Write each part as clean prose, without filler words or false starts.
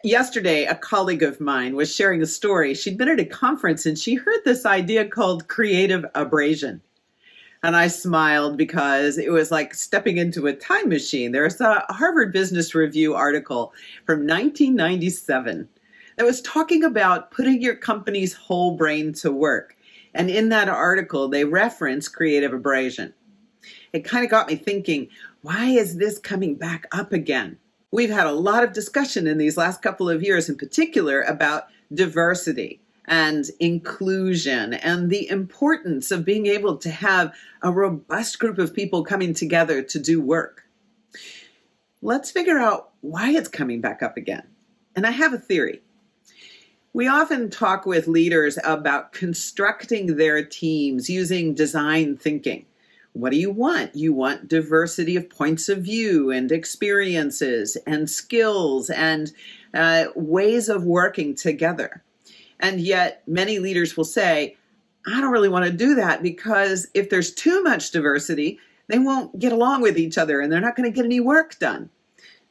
Yesterday, a colleague of mine was sharing a story. She'd been at a conference and she heard this idea called creative abrasion. And I smiled because it was like stepping into a time machine. There's a Harvard Business Review article from 1997 that was talking about putting your company's whole brain to work. And in that article, they reference creative abrasion. It kind of got me thinking, why is this coming back up again? We've had a lot of discussion in these last couple of years, in particular, about diversity and inclusion and the importance of being able to have a robust group of people coming together to do work. Let's figure out why it's coming back up again. And I have a theory. We often talk with leaders about constructing their teams using design thinking. What do you want? You want diversity of points of view and experiences and skills and ways of working together. And yet many leaders will say, I don't really want to do that because if there's too much diversity, they won't get along with each other and they're not going to get any work done.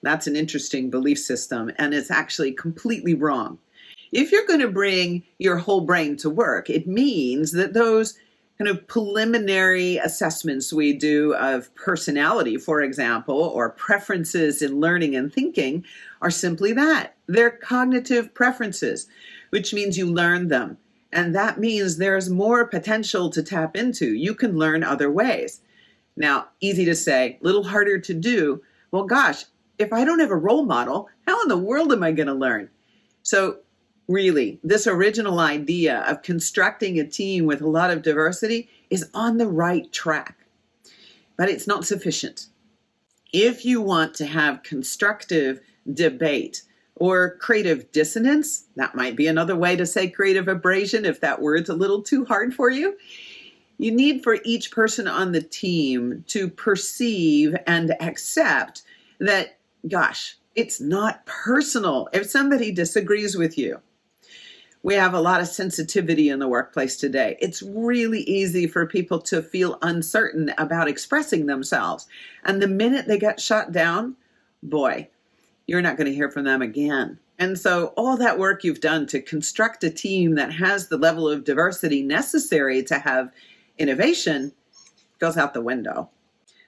That's an interesting belief system, and it's actually completely wrong. If you're going to bring your whole brain to work, it means that those kind of preliminary assessments we do of personality, for example, or preferences in learning and thinking are simply that. They're cognitive preferences, which means you learn them. And that means there's more potential to tap into. You can learn other ways. Now, easy to say, a little harder to do. Well, gosh, if I don't have a role model, how in the world am I going to learn? So really, this original idea of constructing a team with a lot of diversity is on the right track, but it's not sufficient. If you want to have constructive debate or creative dissonance, that might be another way to say creative abrasion if that word's a little too hard for you. You need for each person on the team to perceive and accept that, gosh, it's not personal if somebody disagrees with you. We have a lot of sensitivity in the workplace today. It's really easy for people to feel uncertain about expressing themselves. And the minute they get shut down, boy, you're not going to hear from them again. And so all that work you've done to construct a team that has the level of diversity necessary to have innovation goes out the window.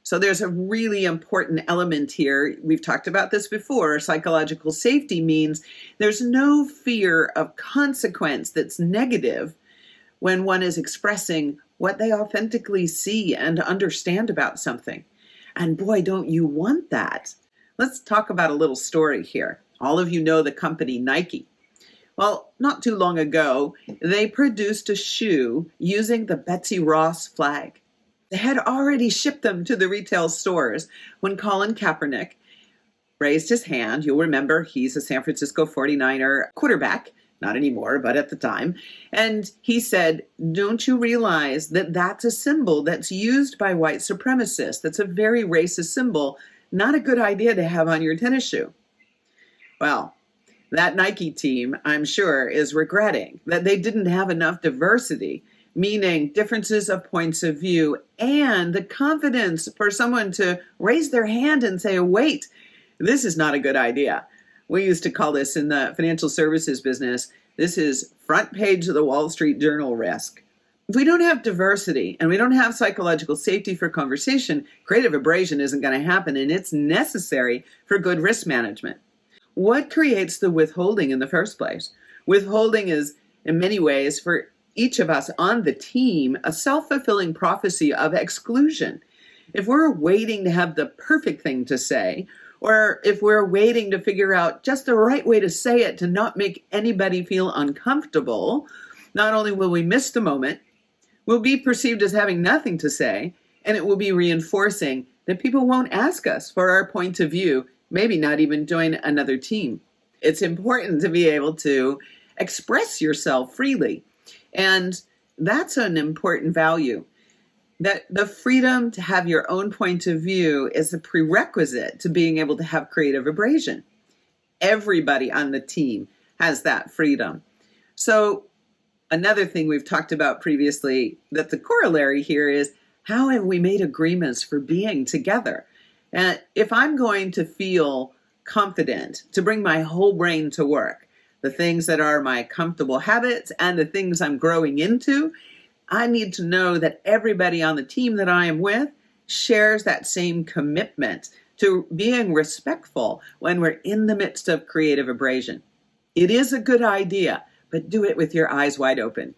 So there's a really important element here. We've talked about this before. Psychological safety means there's no fear of consequence that's negative when one is expressing what they authentically see and understand about something. And boy, don't you want that. Let's talk about a little story here. All of you know the company Nike. Well, not too long ago, they produced a shoe using the Betsy Ross flag. They had already shipped them to the retail stores when Colin Kaepernick raised his hand. You'll remember he's a San Francisco 49er quarterback, not anymore, but at the time. And he said, don't you realize that that's a symbol that's used by white supremacists? That's a very racist symbol. Not a good idea to have on your tennis shoe. Well, that Nike team, I'm sure, is regretting that they didn't have enough diversity, meaning differences of points of view and the confidence for someone to raise their hand and say, wait, this is not a good idea. We used to call this in the financial services business, this is front page of the Wall Street Journal risk. If we don't have diversity and we don't have psychological safety for conversation, creative abrasion isn't going to happen, and it's necessary for good risk management. What creates the withholding in the first place? Withholding is, in many ways, for each of us on the team, a self-fulfilling prophecy of exclusion. If we're waiting to have the perfect thing to say, or if we're waiting to figure out just the right way to say it to not make anybody feel uncomfortable, not only will we miss the moment, we'll be perceived as having nothing to say, and it will be reinforcing that people won't ask us for our point of view, maybe not even join another team. It's important to be able to express yourself freely. And that's an important value, that the freedom to have your own point of view is a prerequisite to being able to have creative abrasion. Everybody on the team has that freedom. So another thing we've talked about previously, that the corollary here is, how have we made agreements for being together? And if I'm going to feel confident to bring my whole brain to work. The things that are my comfortable habits and the things I'm growing into, I need to know that everybody on the team that I am with shares that same commitment to being respectful when we're in the midst of creative abrasion. It is a good idea, but do it with your eyes wide open.